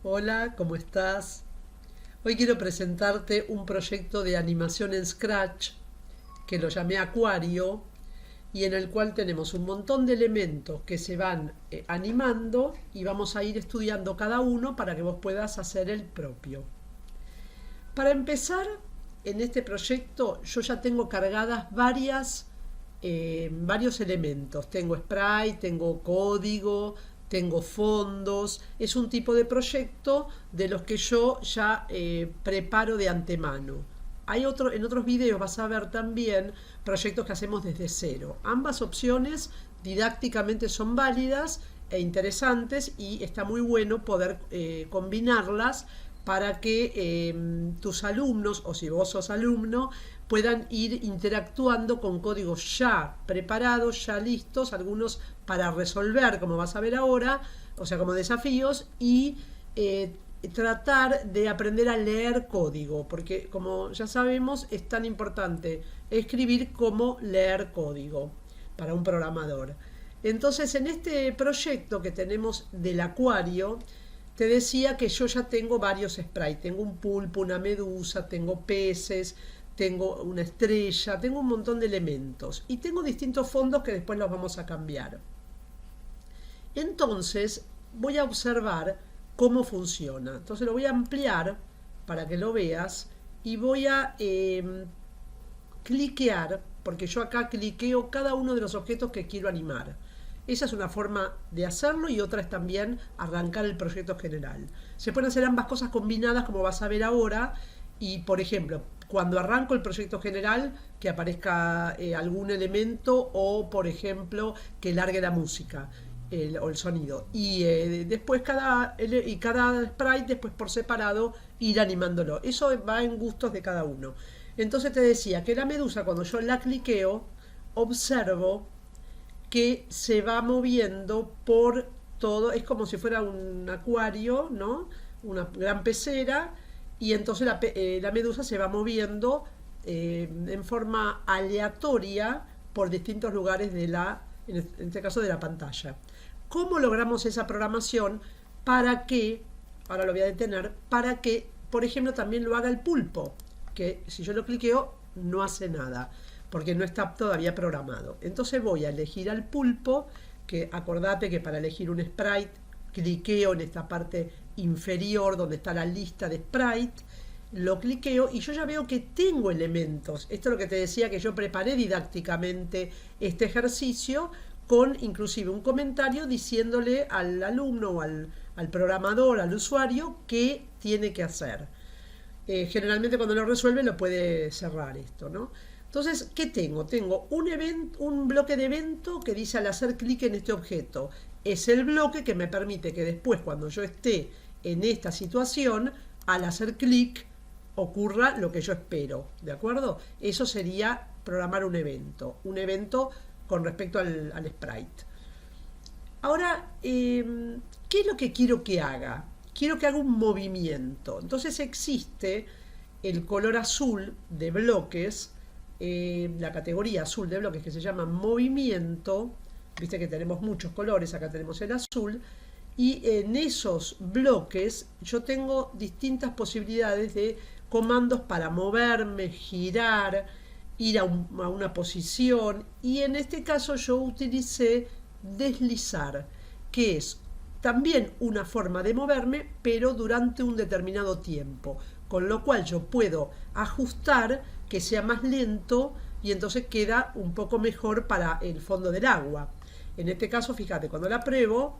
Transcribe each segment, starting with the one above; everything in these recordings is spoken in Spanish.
Hola, ¿cómo estás? Hoy quiero presentarte un proyecto de animación en Scratch que lo llamé Acuario y en el cual tenemos un montón de elementos que se van animando y vamos a ir estudiando cada uno para que vos puedas hacer el propio. Para empezar, en este proyecto yo ya tengo cargadas varios elementos. Tengo sprite, tengo código, tengo fondos. Es un tipo de proyecto de los que yo ya preparo de antemano. En otros videos vas a ver también proyectos que hacemos desde cero. Ambas opciones didácticamente son válidas e interesantes y está muy bueno poder combinarlas para que tus alumnos, o si vos sos alumno, puedan ir interactuando con códigos ya preparados, ya listos, algunos para resolver, como vas a ver ahora, o sea, como desafíos, y tratar de aprender a leer código, porque como ya sabemos, es tan importante escribir como leer código para un programador. Entonces, en este proyecto que tenemos del acuario, te decía que yo ya tengo varios sprites. Tengo un pulpo, una medusa, tengo peces, tengo una estrella, tengo un montón de elementos. Y tengo distintos fondos que después los vamos a cambiar. Entonces voy a observar cómo funciona. Entonces lo voy a ampliar para que lo veas y voy a cliquear, porque yo acá cliqueo cada uno de los objetos que quiero animar. Esa es una forma de hacerlo y otra es también arrancar el proyecto general. Se pueden hacer ambas cosas combinadas como vas a ver ahora y por ejemplo, cuando arranco el proyecto general que aparezca algún elemento o por ejemplo que largue la música o el sonido y después cada sprite después por separado ir animándolo. Eso va en gustos de cada uno. Entonces te decía que la medusa cuando yo la cliqueo observo que se va moviendo por todo, es como si fuera un acuario, ¿no? Una gran pecera, y entonces la medusa se va moviendo en forma aleatoria por distintos lugares en este caso de la pantalla. ¿Cómo logramos esa programación para que, ahora lo voy a detener, para que, por ejemplo, también lo haga el pulpo? Que si yo lo cliqueo, no hace nada porque no está todavía programado. Entonces voy a elegir al pulpo, que acordate que para elegir un sprite, cliqueo en esta parte inferior donde está la lista de sprite, lo cliqueo y yo ya veo que tengo elementos. Esto es lo que te decía que yo preparé didácticamente este ejercicio con inclusive un comentario diciéndole al alumno o al programador, al usuario, qué tiene que hacer. Generalmente cuando lo resuelve lo puede cerrar esto, ¿no? Entonces, ¿qué tengo? Tengo un bloque de evento que dice al hacer clic en este objeto. Es el bloque que me permite que después, cuando yo esté en esta situación, al hacer clic, ocurra lo que yo espero. ¿De acuerdo? Eso sería programar un evento. Un evento con respecto al sprite. Ahora, ¿qué es lo que quiero que haga? Quiero que haga un movimiento. Entonces existe el color azul de bloques, la categoría azul de bloques que se llama movimiento. Viste que tenemos muchos colores, acá tenemos el azul. Y en esos bloques yo tengo distintas posibilidades de comandos para moverme, girar, ir a una posición. Y en este caso yo utilicé deslizar, que es también una forma de moverme, pero durante un determinado tiempo, con lo cual yo puedo ajustar que sea más lento y entonces queda un poco mejor para el fondo del agua. En este caso, fíjate, cuando la pruebo,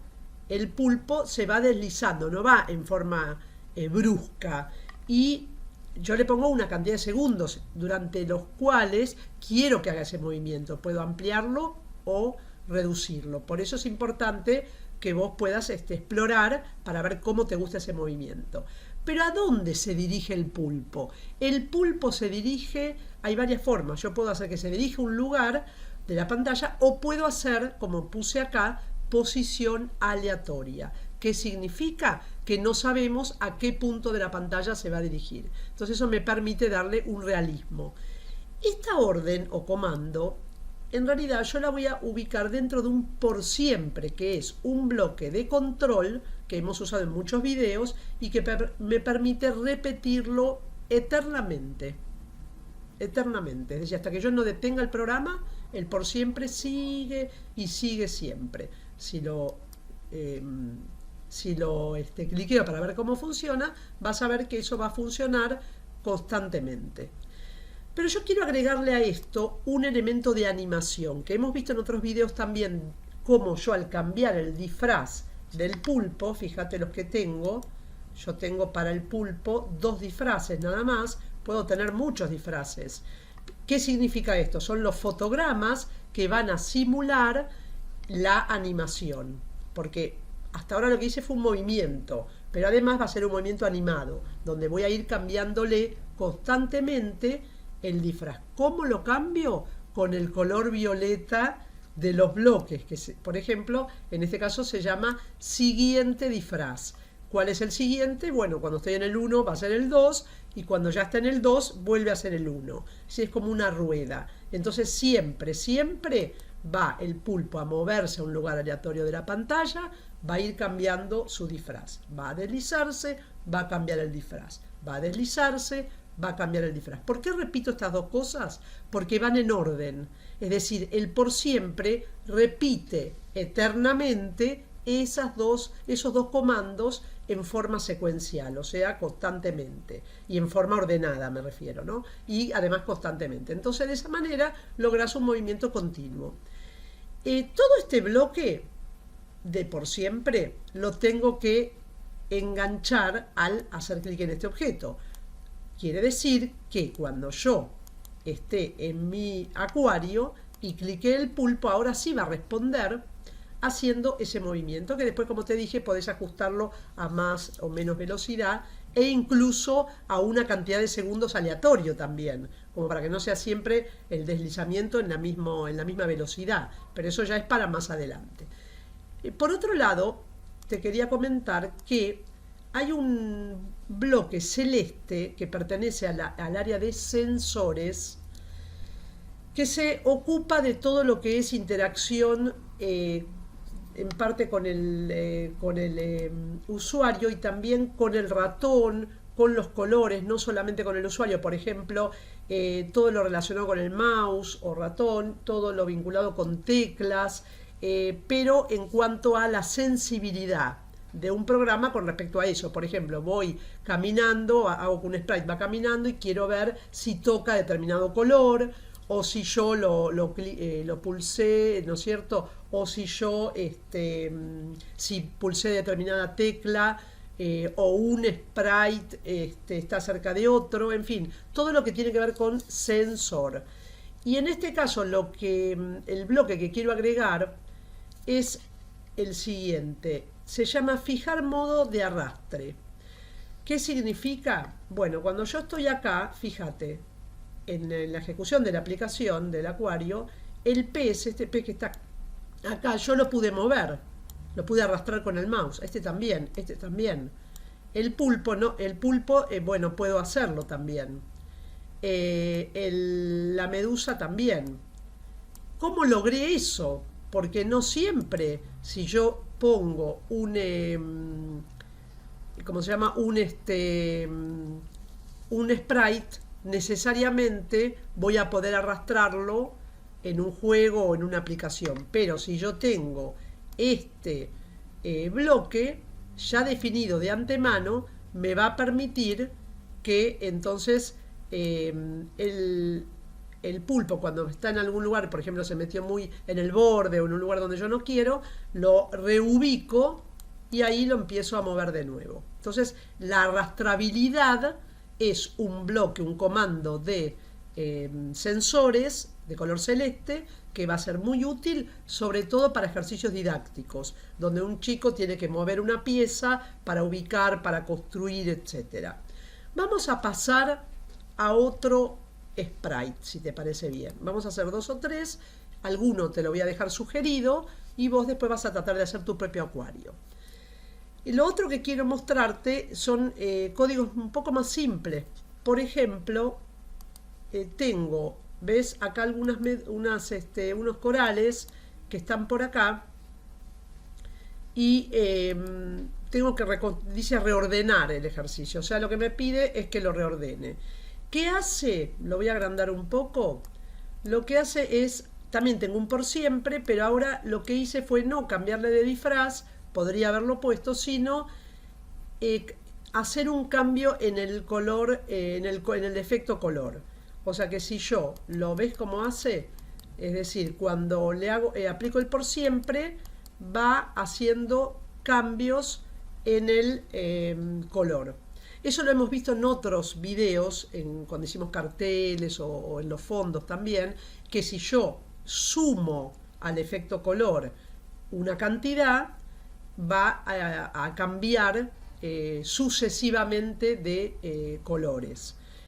el pulpo se va deslizando, no va en forma brusca, y yo le pongo una cantidad de segundos durante los cuales quiero que haga ese movimiento. Puedo ampliarlo o reducirlo. Por eso es importante que vos puedas explorar para ver cómo te gusta ese movimiento. Pero ¿a dónde se dirige el pulpo? El pulpo se dirige, hay varias formas. Yo puedo hacer que se dirija a un lugar de la pantalla o puedo hacer, como puse acá, posición aleatoria. ¿Qué significa? Que no sabemos a qué punto de la pantalla se va a dirigir. Entonces eso me permite darle un realismo. Esta orden o comando en realidad yo la voy a ubicar dentro de un por siempre, que es un bloque de control que hemos usado en muchos videos y que me permite repetirlo eternamente. Eternamente. Es decir, hasta que yo no detenga el programa, el por siempre sigue y sigue siempre. Si lo cliqueo para ver cómo funciona, vas a ver que eso va a funcionar constantemente. Pero yo quiero agregarle a esto un elemento de animación, que hemos visto en otros videos también, cómo yo al cambiar el disfraz del pulpo, fíjate los que tengo, yo tengo para el pulpo 2 disfraces nada más, puedo tener muchos disfraces. ¿Qué significa esto? Son los fotogramas que van a simular la animación, porque hasta ahora lo que hice fue un movimiento, pero además va a ser un movimiento animado, donde voy a ir cambiándole constantemente el disfraz. ¿Cómo lo cambio? Con el color violeta de los bloques, que por ejemplo, en este caso se llama siguiente disfraz. ¿Cuál es el siguiente? Bueno, cuando estoy en el 1 va a ser el 2 y cuando ya está en el 2 vuelve a ser el 1. Así es como una rueda. Entonces siempre va el pulpo a moverse a un lugar aleatorio de la pantalla, va a ir cambiando su disfraz. Va a deslizarse, va a cambiar el disfraz. Va a deslizarse, va a cambiar el disfraz. ¿Por qué repito estas dos cosas? Porque van en orden. Es decir, el por siempre repite eternamente esos dos comandos en forma secuencial, o sea, constantemente, y en forma ordenada me refiero, ¿no? Y además constantemente. Entonces, de esa manera logras un movimiento continuo. Todo este bloque de por siempre lo tengo que enganchar al hacer clic en este objeto. Quiere decir que cuando yo esté en mi acuario y clique el pulpo, ahora sí va a responder haciendo ese movimiento, que después, como te dije, podés ajustarlo a más o menos velocidad e incluso a una cantidad de segundos aleatorio también, como para que no sea siempre el deslizamiento en la misma velocidad, pero eso ya es para más adelante. Por otro lado, te quería comentar que hay un bloque celeste que pertenece al área de sensores, que se ocupa de todo lo que es interacción en parte con el usuario y también con el ratón, con los colores, no solamente con el usuario. Por ejemplo, todo lo relacionado con el mouse o ratón, todo lo vinculado con teclas, pero en cuanto a la sensibilidad de un programa con respecto a eso. Por ejemplo, voy caminando, hago que un sprite va caminando y quiero ver si toca determinado color, o si yo lo pulsé, ¿no es cierto? O si yo si pulsé determinada tecla, o un sprite está cerca de otro, en fin, todo lo que tiene que ver con sensor. Y en este caso el bloque que quiero agregar es el siguiente. Se llama fijar modo de arrastre. ¿Qué significa? Bueno, cuando yo estoy acá, fíjate, en la ejecución de la aplicación del acuario, el pez, este pez que está acá, yo lo pude mover, lo pude arrastrar con el mouse, este también. El pulpo, no, bueno, puedo hacerlo también. La medusa también. ¿Cómo logré eso? Porque no siempre, si yo pongo ¿cómo se llama? Un sprite, necesariamente voy a poder arrastrarlo en un juego o en una aplicación. Pero si yo tengo este bloque ya definido de antemano, me va a permitir que entonces el pulpo, cuando está en algún lugar, por ejemplo se metió muy en el borde o en un lugar donde yo no quiero, lo reubico y ahí lo empiezo a mover de nuevo. Entonces la arrastrabilidad es un bloque, un comando de sensores de color celeste que va a ser muy útil, sobre todo para ejercicios didácticos, donde un chico tiene que mover una pieza para ubicar, para construir, etc. Vamos a pasar a otro sprite, si te parece bien. Vamos a hacer 2 o 3, alguno te lo voy a dejar sugerido y vos después vas a tratar de hacer tu propio acuario. Y lo otro que quiero mostrarte son códigos un poco más simples. Por ejemplo, tengo ¿ves? Acá unos corales que están por acá y tengo que, dice reordenar el ejercicio, o sea, lo que me pide es que lo reordene. ¿Qué hace? Lo voy a agrandar un poco. Lo que hace es, también tengo un por siempre, pero ahora lo que hice fue no cambiarle de disfraz, podría haberlo puesto, sino hacer un cambio en el color, en el efecto color. O sea que si yo lo ves como hace, es decir, cuando le hago, aplico el por siempre, va haciendo cambios en el color. Eso lo hemos visto en otros videos, cuando hicimos carteles o en los fondos también, que si yo sumo al efecto color una cantidad, va a cambiar sucesivamente de colores.